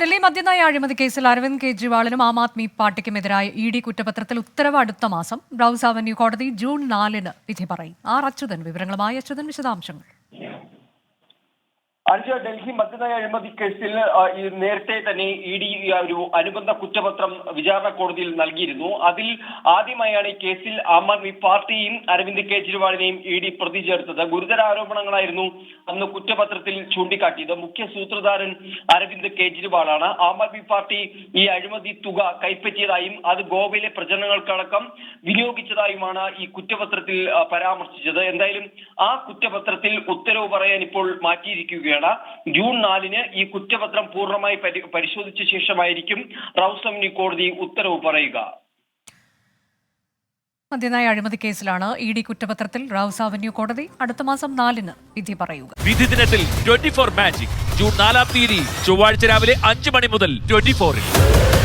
ഡൽഹി മദ്യനയ അഴിമതി കേസിൽ അരവിന്ദ് കെജ്രിവാളിനും ആം ആദ്മി പാർട്ടിക്കുമെതിരായ ഇഡി കുറ്റപത്രത്തിൽ ഉത്തരവ് അടുത്ത മാസം റൌസ് അവന്യൂ കോടതി ജൂൺ 4-ന് വിധി പറയും. അച്യുതൻ വിവരങ്ങളുമായി. അച്യുതൻ, വിശദാംശങ്ങൾ. ഡൽഹി മദ്യനയ അഴിമതി കേസിൽ നേരത്തെ തന്നെ ഇഡി ഒരു അനുബന്ധ കുറ്റപത്രം വിചാരണ കോടതിയിൽ നൽകിയിരുന്നു. അതിൽ ആദ്യമായാണ് ഈ കേസിൽ ആം ആദ്മി പാർട്ടിയും അരവിന്ദ് കെജ്രിവാളിനെയും ഇഡി പ്രതി ചേർത്തത്. ഗുരുതര ആരോപണങ്ങളായിരുന്നു അന്ന് കുറ്റപത്രത്തിൽ ചൂണ്ടിക്കാട്ടിയത്. മുഖ്യ സൂത്രധാരൻ അരവിന്ദ് കെജ്രിവാളാണ്. ആം ആദ്മി പാർട്ടി ഈ അഴിമതി തുക കൈപ്പറ്റിയതായും അത് ഗോവയിലെ പ്രചരണങ്ങൾക്കടക്കം വിനിയോഗിച്ചതായുമാണ് ഈ കുറ്റപത്രത്തിൽ പരാമർശിച്ചത്. എന്തായാലും ആ കുറ്റപത്രത്തിൽ ഉത്തരവ് പറയാൻ ഇപ്പോൾ മാറ്റിയിരിക്കുകയാണ്. ജൂൺ 4-ന് ഈ കുറ്റപത്രം പൂർണ്ണമായി പരിശോധിച്ച ശേഷമായിരിക്കും റൌസ് അവന്യൂ കോടതി ഉത്തരവ് പറയുക. മദ്യനയ അഴിമതി കേസിലാണ് ഇഡി കുറ്റപത്രത്തിൽ റൌസ് അവന്യൂ കോടതി അടുത്ത മാസം 4-ന് വിധി പറയുക. വിധി ദിനത്തിൽ 24 മാജിക് ജൂൺ 4-ാം തീയതി ചൊവ്വാഴ്ച രാവിലെ 5 മണി മുതൽ 24-ൽ.